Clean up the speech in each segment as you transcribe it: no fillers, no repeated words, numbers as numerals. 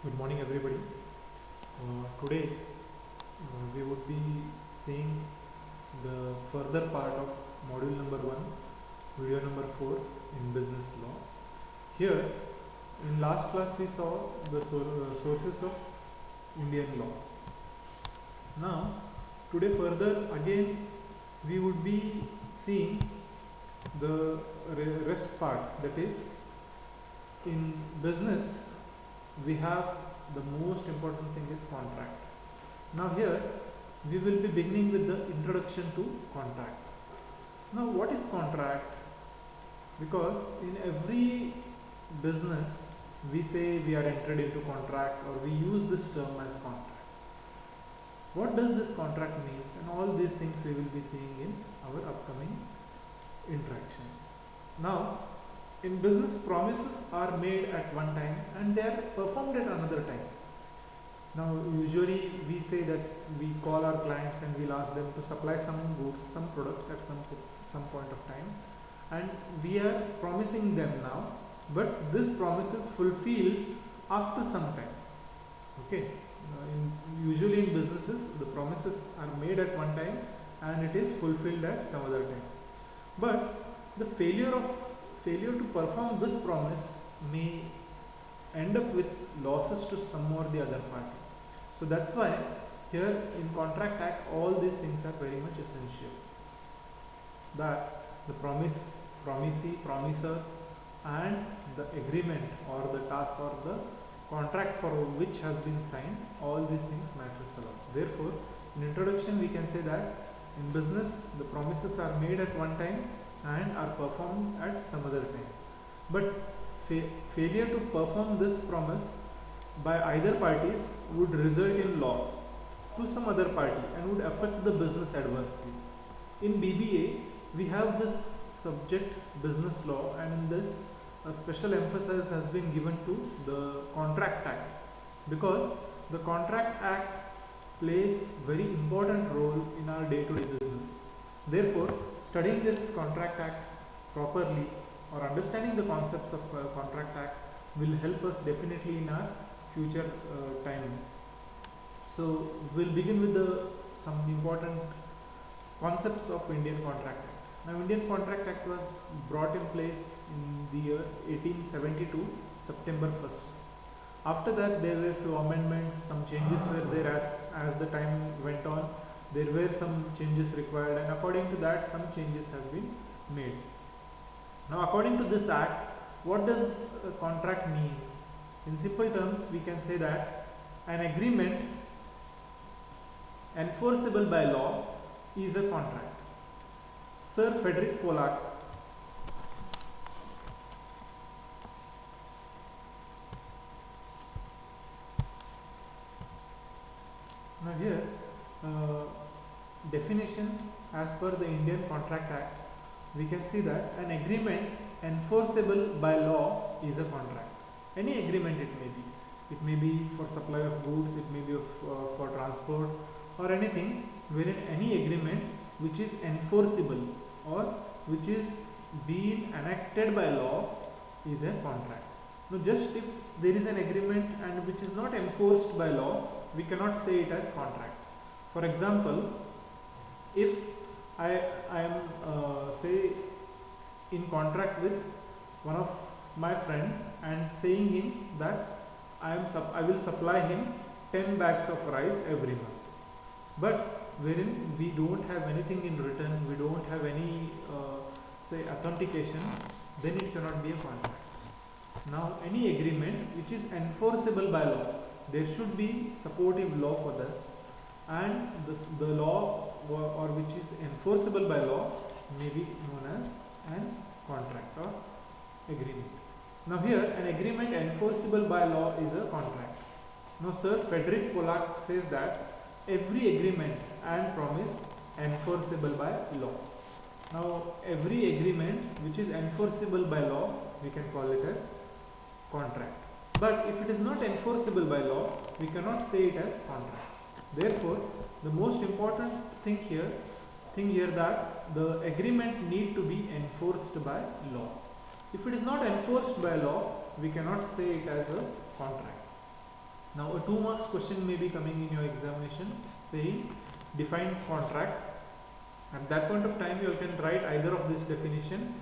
Good morning, everybody. Today we would be seeing the further part of module number 1, video number 4 in business law. Here, in last class, we saw the sources of Indian law. Now, today, further again, we would be seeing the rest part, that is, in business, we have the most important thing is contract. Now here we will be beginning with the introduction to contract. Now what is contract? Because in every business we say we are entered into contract, or we use this term as contract. What does this contract means, and all these things we will be seeing in our upcoming interaction. Now in business, promises are made at one time and they are performed at another time. Now usually we say that we call our clients and we'll ask them to supply some goods, some products at some point of time, and we are promising them now, but this promise is fulfilled after some time. Okay, usually in businesses the promises are made at one time and it is fulfilled at some other time, but the failure to perform this promise may end up with losses to some or the other party. So that's why here in Contract Act all these things are very much essential, that the promisee, promiser, and the agreement or the task or the contract for which has been signed, all these things matters a lot. Therefore, in introduction we can say that in business the promises are made at one time and are performed at some other time, but failure to perform this promise by either parties would result in loss to some other party and would affect the business adversely. In BBA we have this subject business law, and in this a special emphasis has been given to the Contract Act, because the Contract Act plays very important role in our day-to-day businesses. Therefore, studying this Contract Act properly or understanding the concepts of Contract Act will help us definitely in our future time. So, we'll begin with some important concepts of Indian Contract Act. Now, Indian Contract Act was brought in place in the year 1872, September 1st. After that, there were few amendments, some changes were there as the time went on. There were some changes required, and according to that some changes have been made. Now according to this act, what does a contract mean? In simple terms we can say that an agreement enforceable by law is a contract. Sir Frederick Pollack now here definition as per the Indian Contract Act, we can see that an agreement enforceable by law is a contract. Any agreement it may be. It may be for supply of goods, it may be for transport or anything, wherein any agreement which is enforceable or which is being enacted by law is a contract. Now just if there is an agreement and which is not enforced by law, we cannot say it as contract. For example, if I am say in contract with one of my friend and saying him that I will supply him 10 bags of rice every month, but wherein we don't have anything in written, we don't have any say authentication, then it cannot be a contract. Now any agreement which is enforceable by law, there should be supportive law for this, and the law or which is enforceable by law may be known as an contract or agreement. Now here an agreement enforceable by law is a contract. Now Sir Frederick Pollack says that every agreement and promise enforceable by law. Now every agreement which is enforceable by law, we can call it as contract. But if it is not enforceable by law, we cannot say it as contract. Therefore, the most important thing here that the agreement need to be enforced by law. If it is not enforced by law, we cannot say it as a contract. Now a 2 marks question may be coming in your examination saying define contract. At that point of time you can write either of this definition.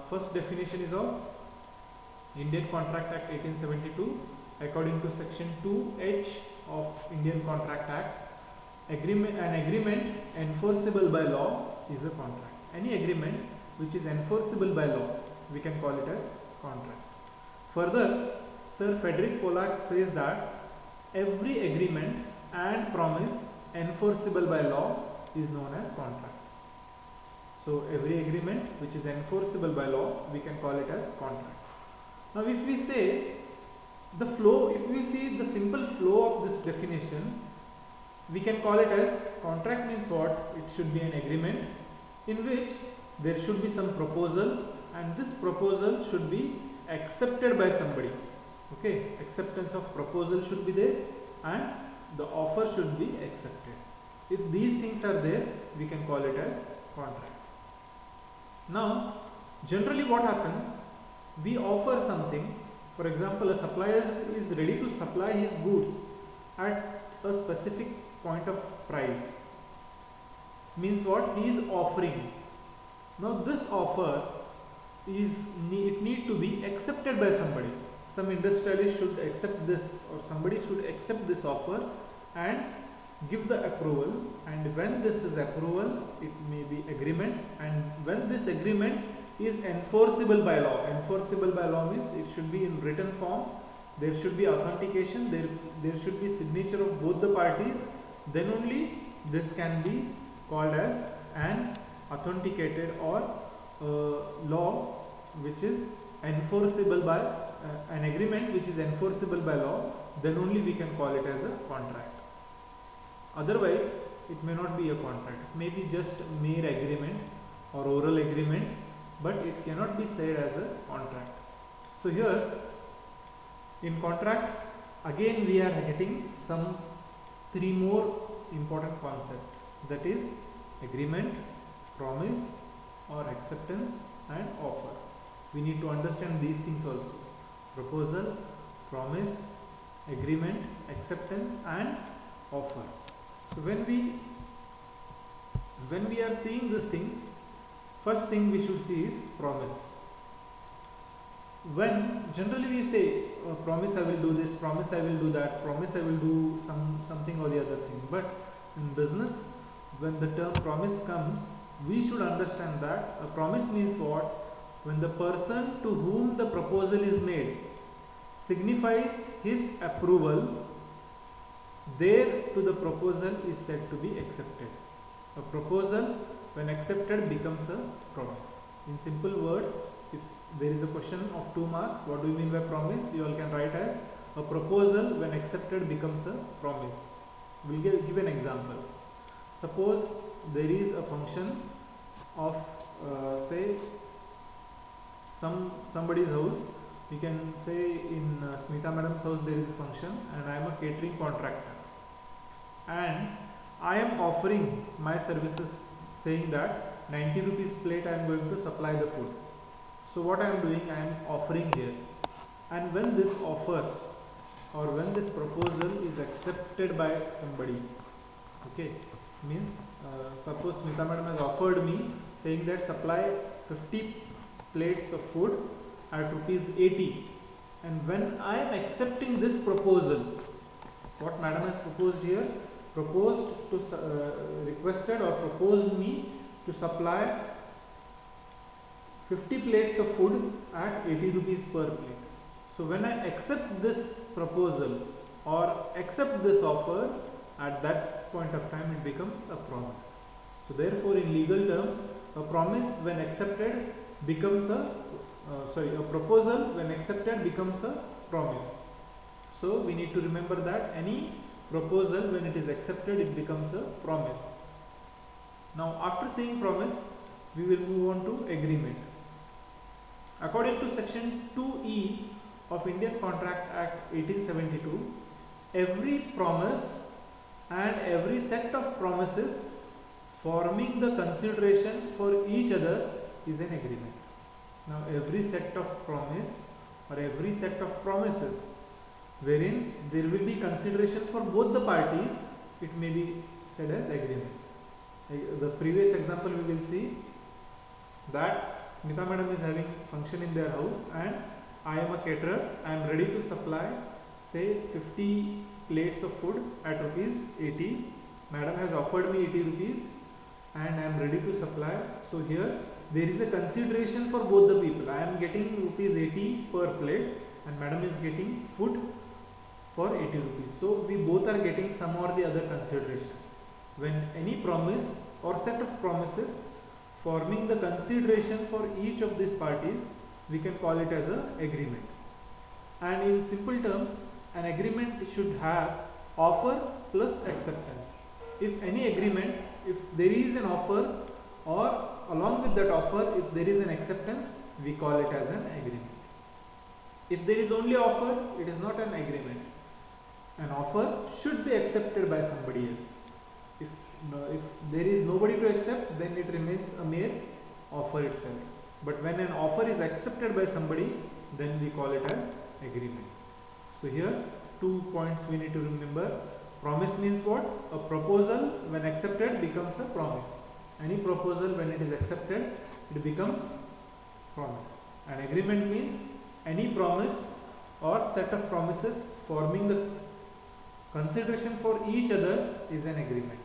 First definition is of Indian Contract Act 1872. According to section 2H of Indian Contract Act, an agreement enforceable by law is a contract. Any agreement which is enforceable by law, we can call it as contract. Further, Sir Frederick Pollack says that every agreement and promise enforceable by law is known as contract. So every agreement which is enforceable by law, we can call it as contract. Now if we say the flow, if we see the simple flow of this definition, we can call it as contract means what? It should be an agreement in which there should be some proposal, and this proposal should be accepted by somebody. Okay, acceptance of proposal should be there and the offer should be accepted. If these things are there, we can call it as contract. Now generally what happens, we offer something. For example, a supplier is ready to supply his goods at a specific point of price. Means what? He is offering. Now this offer it need to be accepted by somebody. Some industrialist should accept this, or somebody should accept this offer and give the approval, and when this is approval, it may be agreement, and when this agreement is enforceable by law. Enforceable by law means it should be in written form, there should be authentication, there should be signature of both the parties, then only this can be called as an authenticated or law which is enforceable by an agreement which is enforceable by law, then only we can call it as a contract. Otherwise it may not be a contract, it may be just mere agreement or oral agreement, but it cannot be said as a contract. So here in contract again we are getting some 3 more important concepts, that is agreement, promise or acceptance and offer. We need to understand these things also: proposal, promise, agreement, acceptance and offer. So when we are seeing these things, first thing we should see is promise. When generally we say promise I will do this, promise I will do that, promise I will do something or the other thing, but in business when the term promise comes, we should understand that a promise means what? When the person to whom the proposal is made signifies his approval, there to the proposal is said to be accepted. A proposal when accepted becomes a promise. In simple words, if there is a question of 2 marks, what do you mean by promise? You all can write as a proposal when accepted becomes a promise. We will give an example. Suppose there is a function of say somebody's house. We can say in Smita madam's house there is a function and I am a catering contractor, and I am offering my services saying that 90 rupees plate I am going to supply the food. So what I am doing, I am offering here, and when this offer or when this proposal is accepted by somebody, okay, means suppose Smita madam has offered me saying that supply 50 plates of food at rupees 80, and when I am accepting this proposal, what madam has proposed here, requested or proposed me to supply 50 plates of food at 80 rupees per plate. So when I accept this proposal or accept this offer, at that point of time it becomes a promise. So therefore in legal terms, a promise when accepted becomes a proposal when accepted becomes a promise. So we need to remember that any proposal when it is accepted, it becomes a promise. Now after seeing promise, we will move on to agreement. According to section 2E of Indian Contract Act 1872, every promise and every set of promises forming the consideration for each other is an agreement. Now every set of promise or every set of promises wherein there will be consideration for both the parties, it may be said as agreement. The previous example we will see that Smita madam is having function in their house and I am a caterer. I am ready to supply say 50 plates of food at rupees 80. Madam has offered me 80 rupees and I am ready to supply. So here there is a consideration for both the people. I am getting rupees 80 per plate and madam is getting food for 80 rupees. So we both are getting some or the other consideration. When any promise or set of promises forming the consideration for each of these parties, we can call it as an agreement. And in simple terms, an agreement should have offer plus acceptance. If any agreement, if there is an offer or along with that offer, if there is an acceptance, we call it as an agreement. If there is only offer, it is not an agreement. An offer should be accepted by somebody else. If there is nobody to accept, then it remains a mere offer itself. But when an offer is accepted by somebody, then we call it as agreement. So here 2 points we need to remember. Promise means what? A proposal when accepted becomes a promise. Any proposal when it is accepted, it becomes promise. And agreement means any promise or set of promises forming the consideration for each other is an agreement.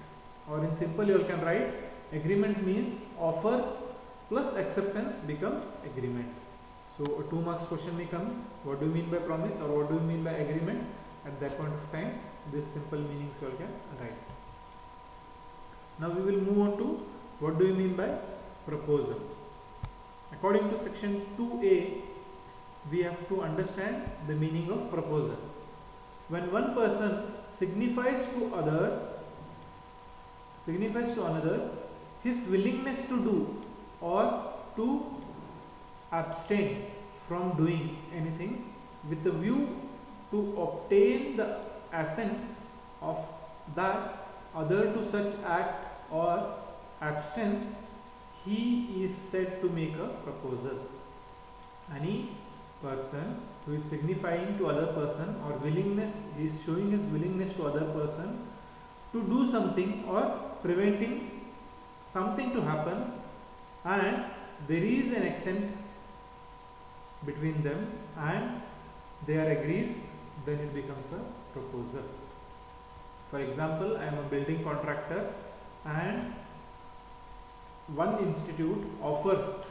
Or in simple you can write agreement means offer plus acceptance becomes agreement. So a 2 marks question may come, what do you mean by promise or what do you mean by agreement? At that point of time, this simple meanings you can write. Now we will move on to what do you mean by proposal. According to section 2a, we have to understand the meaning of proposal. When one person signifies to another his willingness to do or to abstain from doing anything with the view to obtain the assent of that other to such act or absence, he is said to make a proposal. Any person who is signifying to other person or willingness, he is showing his willingness to other person to do something or preventing something to happen, and there is an assent between them and they are agreed, then it becomes a proposal. For example, I am a building contractor and one institute offers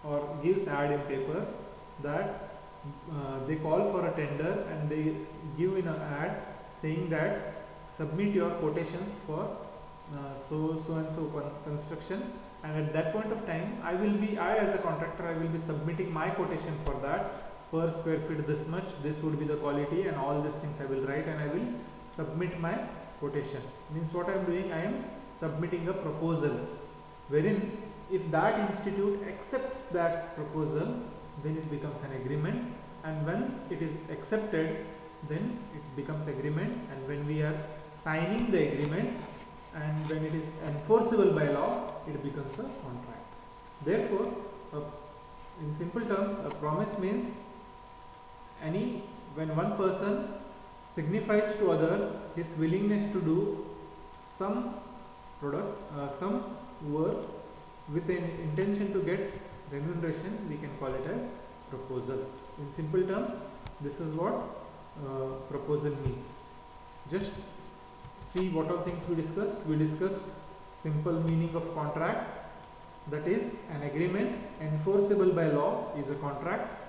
or gives ad in paper that they call for a tender and they give in an ad saying that submit your quotations for so and so construction, and at that point of time I as a contractor, I will be submitting my quotation for that per square feet this much, this would be the quality and all these things I will write and I will submit my quotation. Means what I am doing, I am submitting a proposal, wherein if that institute accepts that proposal, then it becomes an agreement, and when it is accepted, then it becomes agreement, and when we are signing the agreement and when it is enforceable by law, it becomes a contract. Therefore, in simple terms, a promise means when one person signifies to other his willingness to do some some work with an intention to get remuneration, we can call it as proposal. In simple terms, this is what proposal means. Just see what all things we discussed. We discussed simple meaning of contract, that is an agreement enforceable by law is a contract.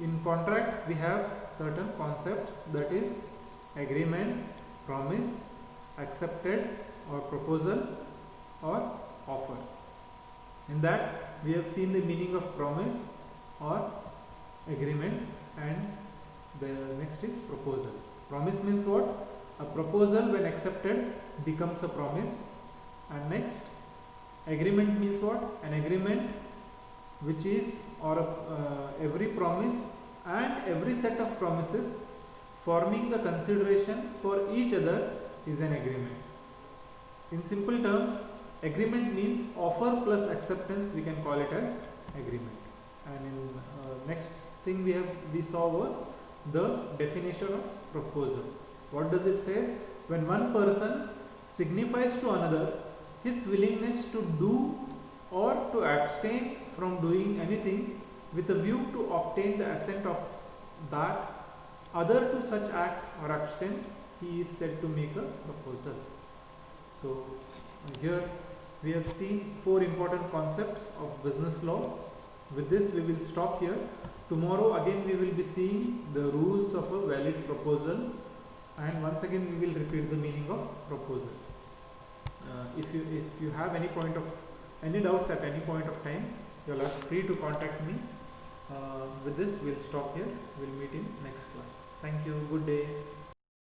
In contract we have certain concepts, that is agreement, promise, accepted or proposal or offer. In that we have seen the meaning of promise or agreement, and the next is proposal. Promise means what? A proposal when accepted becomes a promise. And next, agreement means what? An agreement which is every promise and every set of promises forming the consideration for each other is an agreement. In simple terms, agreement means offer plus acceptance, we can call it as agreement. And in next thing we saw was the definition of proposal. What does it say? When one person signifies to another his willingness to do or to abstain from doing anything with a view to obtain the assent of that other to such act or abstain, he is said to make a proposal. So here we have seen 4 important concepts of business law. With this we will stop here. Tomorrow again we will be seeing the rules of a valid proposal, and once again we will repeat the meaning of proposal. If you have any doubts at any point of time, you are free to contact me. With this we will stop here. We will meet in next class. Thank you. Good day.